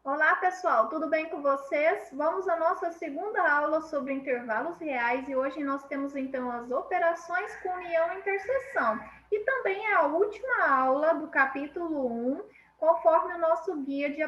Olá, pessoal, tudo bem com vocês? Vamos à nossa segunda aula sobre intervalos reais e hoje nós temos então as operações com união e interseção. E também é a última aula do capítulo 1, conforme o nosso guia de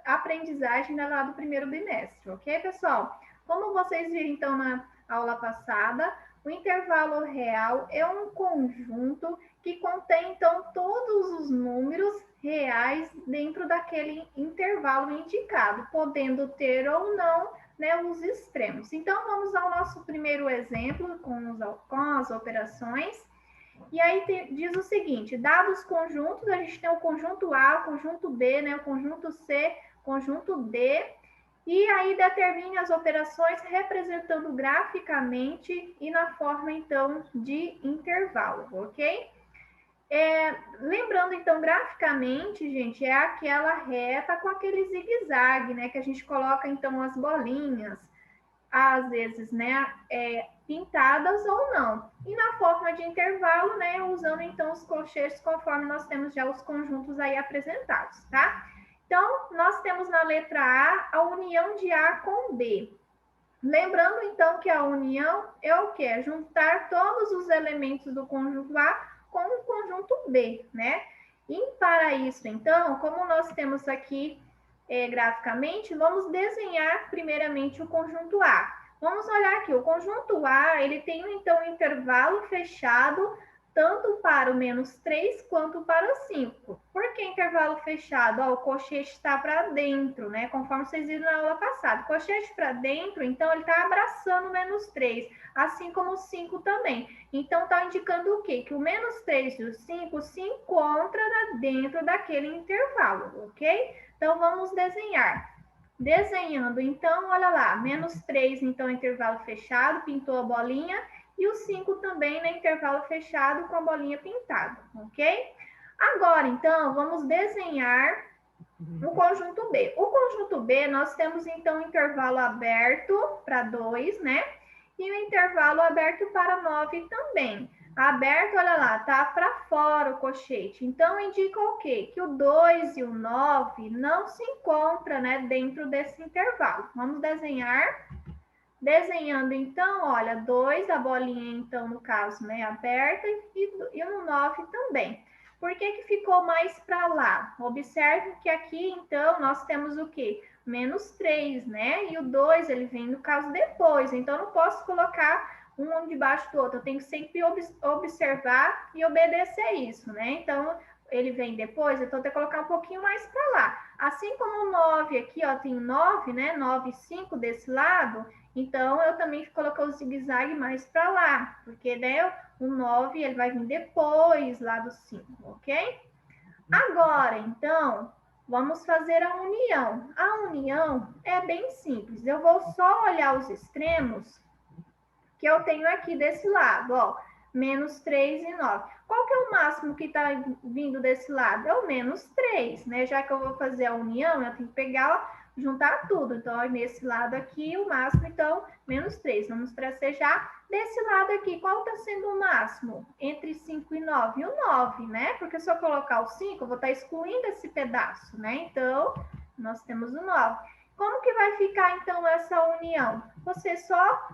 aprendizagem lá do primeiro bimestre, ok, pessoal? Como vocês viram então na aula passada, o intervalo real é um conjunto que contém então todos os números reais dentro daquele intervalo indicado, podendo ter ou não, né, os extremos. Então, vamos ao nosso primeiro exemplo com as operações. E aí diz o seguinte, dados conjuntos, a gente tem o conjunto A, o conjunto B, né, o conjunto C, conjunto D, e aí determine as operações representando graficamente e na forma, então, de intervalo, ok? Lembrando, então, graficamente, gente, é aquela reta com aquele zigue-zague, né? Que a gente coloca, então, as bolinhas, às vezes, né? Pintadas ou não. E na forma de intervalo, né? Usando, então, os colchetes conforme nós temos já os conjuntos aí apresentados, tá? Então, nós temos na letra A união de A com B. Lembrando, então, que a união é o quê? É juntar todos os elementos do conjunto A com o conjunto B, né? E para isso, então, como nós temos aqui graficamente, vamos desenhar primeiramente o conjunto A. Vamos olhar aqui, o conjunto A, ele tem, então, um intervalo fechado tanto para o -3 quanto para o 5. Por que intervalo fechado? Ó, o cochete está para dentro, né? Conforme vocês viram na aula passada. Cochete para dentro, então ele está abraçando o -3, assim como o 5 também. Então, está indicando o quê? Que o -3 e o 5 se encontram dentro daquele intervalo, ok? Então, vamos desenhar. Desenhando, então, olha lá, -3, então, intervalo fechado, pintou a bolinha, e o 5 também, né, intervalo fechado com a bolinha pintada, ok? Agora, então, vamos desenhar o conjunto B. O conjunto B, nós temos, então, intervalo aberto para 2, né? E o intervalo aberto para 9 também. Aberto, olha lá, tá para fora o cochete. Então, indica o quê? Que o 2 e o 9 não se encontram, né, dentro desse intervalo. Vamos desenhar. Desenhando, então, olha, 2, a bolinha, então, no caso, né, aberta, e no 9 também. Por que que ficou mais para lá? Observe que aqui, então, nós temos o quê? -3, né? E o 2, ele vem, no caso, depois. Então, eu não posso colocar um debaixo do outro. Eu tenho que sempre observar e obedecer isso, né? Então, ele vem depois, então eu tenho que colocar um pouquinho mais para lá. Assim como o 9 aqui, ó, tem 9, né? 9 e 5 desse lado, então, eu também coloquei o zigue-zague mais para lá, porque né, o 9 ele vai vir depois lá do 5, ok? Agora, então, vamos fazer a união. A união é bem simples. Eu vou só olhar os extremos que eu tenho aqui desse lado, ó. -3 e 9. Qual que é o máximo que está vindo desse lado? É o -3, né? Já que eu vou fazer a união, eu tenho que pegar, ó, juntar tudo. Então, ó, nesse lado aqui, o máximo, então, -3. Vamos tracejar. Desse lado aqui, qual está sendo o máximo? Entre 5 e 9. E o 9, né? Porque se eu colocar o 5, eu vou estar excluindo esse pedaço, né? Então, nós temos o 9. Como que vai ficar, então, essa união? Você só,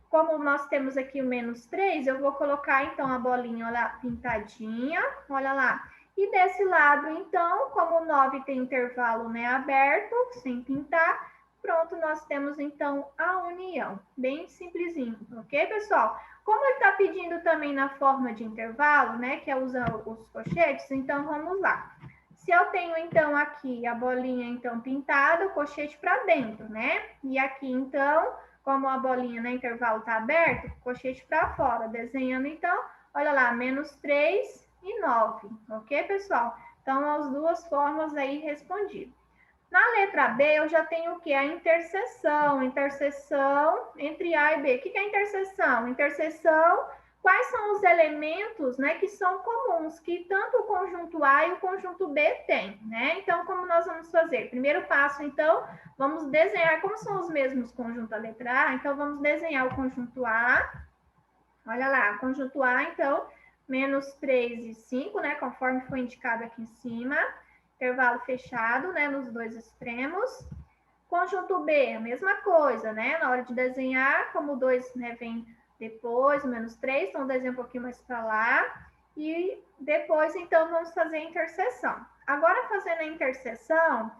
como nós temos aqui o -3, eu vou colocar, então, a bolinha, olha, pintadinha, olha lá. E desse lado, então, como o 9 tem intervalo, né, aberto, sem pintar, pronto, nós temos, então, a união. Bem simplesinho, ok, pessoal? Como ele está pedindo também na forma de intervalo, né, que é usar os colchetes, então, vamos lá. Se eu tenho, então, aqui a bolinha, então, pintada, o colchete para dentro, né? E aqui, então, como a bolinha no intervalo está aberto, colchete para fora. Desenhando, então, olha lá, -3 e 9, ok, pessoal? Então, as duas formas aí respondidas. Na letra B, eu já tenho o que? A interseção. Interseção entre A e B. O que é interseção? Interseção, quais são os elementos, né, que são comuns, que tanto o conjunto A e o conjunto B têm, né? Então, como nós vamos fazer? Primeiro passo, então, vamos desenhar, como são os mesmos conjuntos da letra A, então vamos desenhar o conjunto A. Olha lá, conjunto A, então, -3 e 5, né, conforme foi indicado aqui em cima. intervalo fechado, né, nos dois extremos. Conjunto B, a mesma coisa, né? Na hora de desenhar, como o 2, né, vem depois, menos 3, então desenho um pouquinho mais para lá. E depois, então, vamos fazer a interseção. Agora, fazendo a interseção,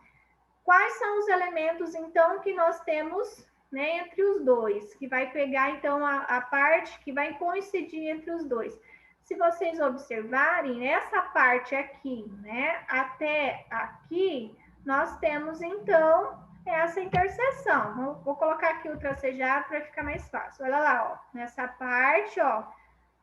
quais são os elementos, então, que nós temos, né, entre os dois? Que vai pegar, então, a parte que vai coincidir entre os dois. Se vocês observarem, essa parte aqui, né, até aqui, nós temos, então, essa interseção. Vou colocar aqui o tracejado para ficar mais fácil. Olha lá, ó, nessa parte, ó,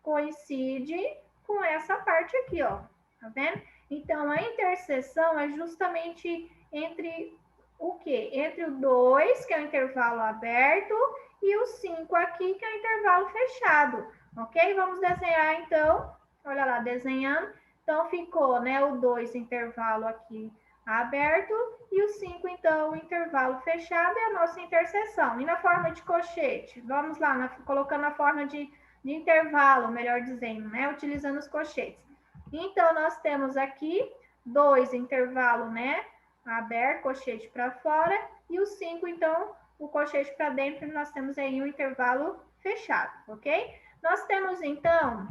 coincide com essa parte aqui, ó, tá vendo? Então, a interseção é justamente entre o quê? Entre o 2, que é o intervalo aberto, e o 5 aqui, que é o intervalo fechado, ok? Vamos desenhar, então, olha lá, desenhando. Então, ficou, né, o 2 intervalo aqui aberto e o 5, então, o intervalo fechado é a nossa interseção. E na forma de colchete? Vamos lá, colocando a forma de intervalo, melhor dizendo, né, utilizando os colchetes. Então, nós temos aqui 2 intervalo, né, aberto, colchete para fora, e o 5, então, o colchete para dentro, nós temos aí um intervalo fechado, ok? Nós temos, então,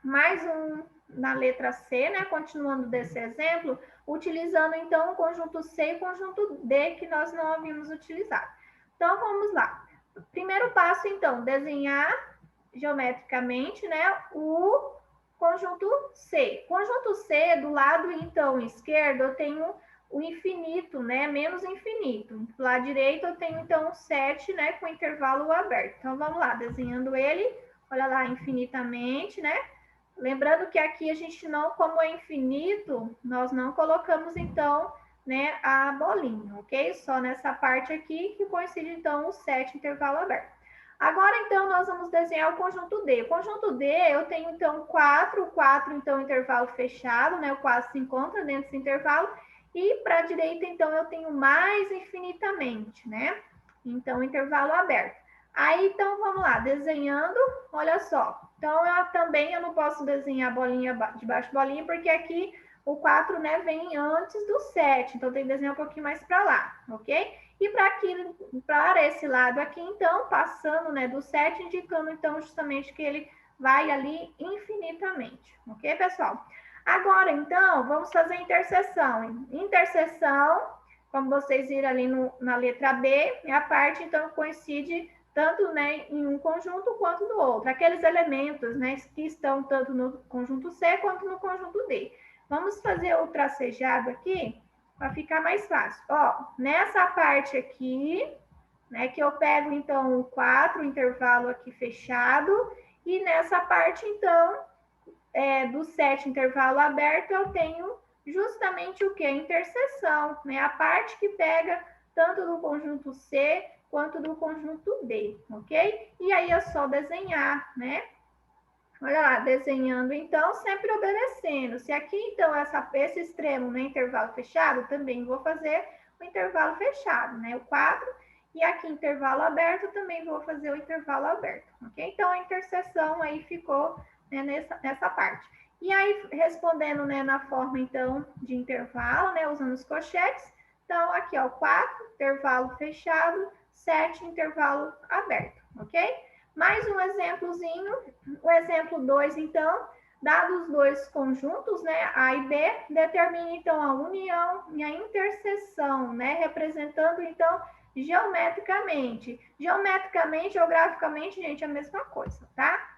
mais um na letra C, né, continuando desse exemplo, utilizando, então, o conjunto C e o conjunto D, que nós não havíamos utilizado. Então, vamos lá. Primeiro passo, então, desenhar geometricamente, né, o conjunto C. Conjunto C, do lado, então, esquerdo, eu tenho o infinito, né, menos infinito. Do lado direito, eu tenho, então, 7, né, com intervalo aberto. Então, vamos lá, desenhando ele, olha lá, infinitamente, né? Lembrando que aqui a gente não, como é infinito, nós não colocamos, então, né, a bolinha, ok? Só nessa parte aqui que coincide, então, o 7 intervalo aberto. Agora, então, nós vamos desenhar o conjunto D. O conjunto D, eu tenho, então, 4, o 4, então, intervalo fechado, né? O 4 se encontra dentro desse intervalo. E para a direita, então, eu tenho mais infinitamente, né? Então, intervalo aberto. Aí, então, vamos lá, desenhando, olha só. Então, eu não posso desenhar bolinha debaixo bolinha, porque aqui o 4, né, vem antes do 7. Então, tem que desenhar um pouquinho mais para lá, ok? E para esse lado aqui, então, passando, né, do 7, indicando, então, justamente que ele vai ali infinitamente, ok, pessoal? Agora, então, vamos fazer interseção. Interseção, como vocês viram ali na letra B, é a parte, então, que coincide tanto, né, em um conjunto quanto no outro. Aqueles elementos, né, que estão tanto no conjunto C quanto no conjunto D. Vamos fazer o tracejado aqui para ficar mais fácil. Ó, nessa parte aqui, né, que eu pego, então, o 4, o intervalo aqui fechado, e nessa parte, então, do 7, intervalo aberto, eu tenho justamente o que? A interseção, né, a parte que pega tanto do conjunto C quanto do conjunto D, ok? E aí é só desenhar, né? Olha lá, desenhando, então, sempre obedecendo. Se aqui, então, esse extremo, né, intervalo fechado, também vou fazer o intervalo fechado, né, o 4, e aqui, intervalo aberto, também vou fazer o intervalo aberto, ok? Então, a interseção aí ficou, né, nessa parte. E aí, respondendo, né, na forma, então, de intervalo, né, usando os colchetes, então, aqui, ó, 4, intervalo fechado, 7, intervalo aberto, ok? Mais um exemplozinho, o exemplo 2, então, dados os dois conjuntos, né, A e B, determine, então, a união e a interseção, né, representando, então, geometricamente. Geometricamente ou graficamente, gente, é a mesma coisa, tá?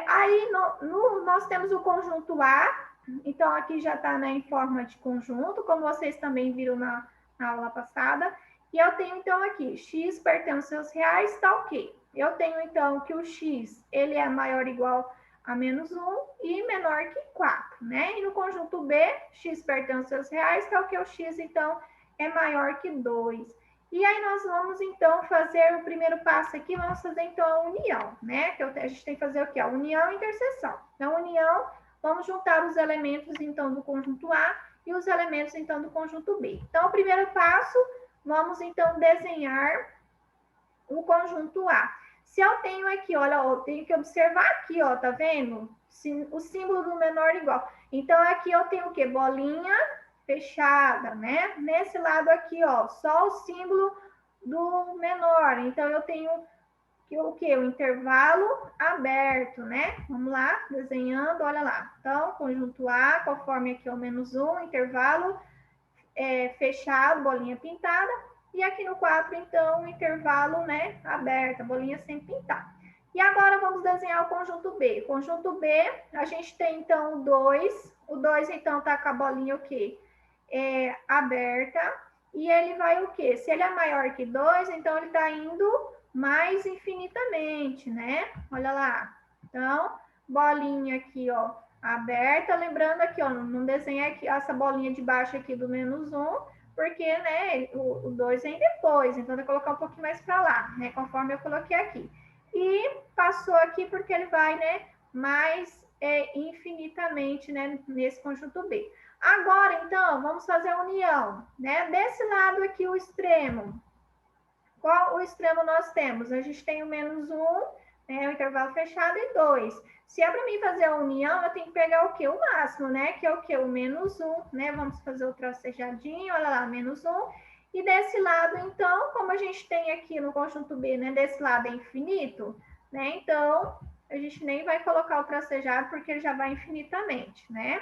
Aí, nós temos o conjunto A, então, aqui já está, né, em forma de conjunto, como vocês também viram na aula passada, e eu tenho, então, aqui, x pertence aos reais, tá ok. Eu tenho, então, que o x, ele é maior ou igual a menos 1 e menor que 4, né? E no conjunto B, x pertence aos reais, tá ok, o x, então, é maior que 2. E aí nós vamos, então, fazer o primeiro passo aqui, vamos fazer, então, a união, né? Que a gente tem que fazer o quê? A união e interseção. Então, união, vamos juntar os elementos, então, do conjunto A e os elementos, então, do conjunto B. Então, o primeiro passo, vamos, então, desenhar o conjunto A. Se eu tenho aqui, olha, eu tenho que observar aqui, ó, tá vendo? O símbolo do menor igual. Então, aqui eu tenho o quê? Bolinha fechada, né? Nesse lado aqui, ó, só o símbolo do menor. Então, eu tenho que o que? O intervalo aberto, né? Vamos lá, desenhando, olha lá. Então, conjunto A, conforme aqui é o -1, intervalo fechado, bolinha pintada. E aqui no 4, então, o intervalo, né, aberto, bolinha sem pintar. E agora vamos desenhar o conjunto B. O conjunto B, a gente tem, então, o 2. O 2, então, tá com a bolinha o quê? Aberta. E ele vai o quê? Se ele é maior que 2, então ele tá indo mais infinitamente, né? Olha lá. Então, bolinha aqui, ó, aberta. Lembrando aqui, ó, não desenhei aqui essa bolinha de baixo aqui do -1, porque, né, o 2 vem depois. Então, vou colocar um pouquinho mais para lá, né, conforme eu coloquei aqui. E passou aqui porque ele vai, né, mais infinitamente, né, nesse conjunto B. Agora, então, vamos fazer a união, né? Desse lado aqui, o extremo. Qual o extremo nós temos? A gente tem o -1, né, o intervalo fechado, e 2. Se é para mim fazer a união, eu tenho que pegar o quê? O máximo, né? Que é o quê? O -1, né? Vamos fazer o tracejadinho, olha lá, -1. E desse lado, então, como a gente tem aqui no conjunto B, né? Desse lado é infinito, né? Então, a gente nem vai colocar o tracejado, porque ele já vai infinitamente, né?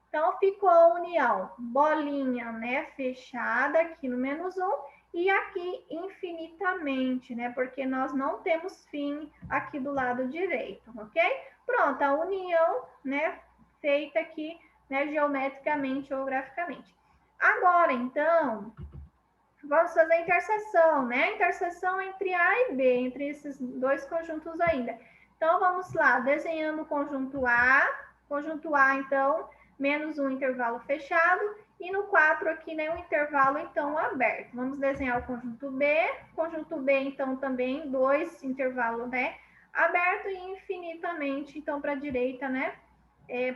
Então, ficou a união, bolinha, né? Fechada aqui no -1. E aqui infinitamente, né? Porque nós não temos fim aqui do lado direito, ok? Pronto, a união, né? Feita aqui, né? Geometricamente ou graficamente. Agora, então, vamos fazer a interseção, né? A interseção entre A e B, entre esses dois conjuntos ainda. Então, vamos lá, desenhando o conjunto A, então, -1 intervalo fechado, e no 4 aqui, né, um intervalo, então, aberto. Vamos desenhar o conjunto B, então, também 2 intervalo, né, aberto e infinitamente, então, para a direita, né,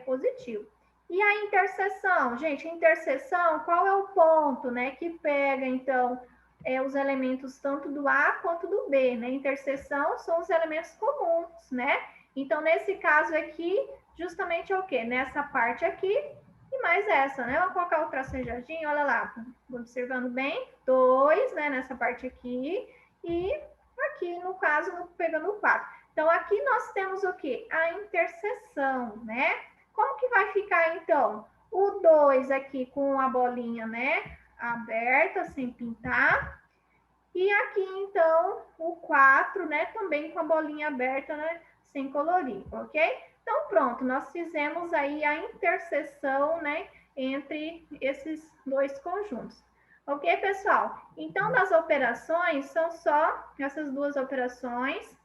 positivo. E a interseção, gente, a interseção, qual é o ponto, né, que pega, então, os elementos tanto do A quanto do B, né? Interseção são os elementos comuns, né? Então, nesse caso aqui, justamente é o quê? Nessa parte aqui e mais essa, né? Vou colocar o tracejadinho, olha lá, observando bem, 2, né, nessa parte aqui, e aqui, no caso, pegando o 4. Então, aqui nós temos o quê? A interseção, né? Como que vai ficar, então? O 2 aqui com a bolinha, né, aberta, sem pintar. E aqui, então, o 4, né, também com a bolinha aberta, né, sem colorir, ok? Então, pronto, nós fizemos aí a interseção, né, entre esses dois conjuntos. Ok, pessoal? Então, das operações, são só essas duas operações.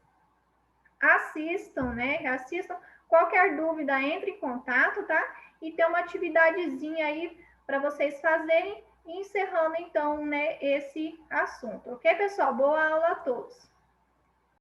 Assistam, né? Assistam. Qualquer dúvida, entre em contato, tá? E tem uma atividadezinha aí para vocês fazerem, encerrando então, né, esse assunto. Ok, pessoal? Boa aula a todos.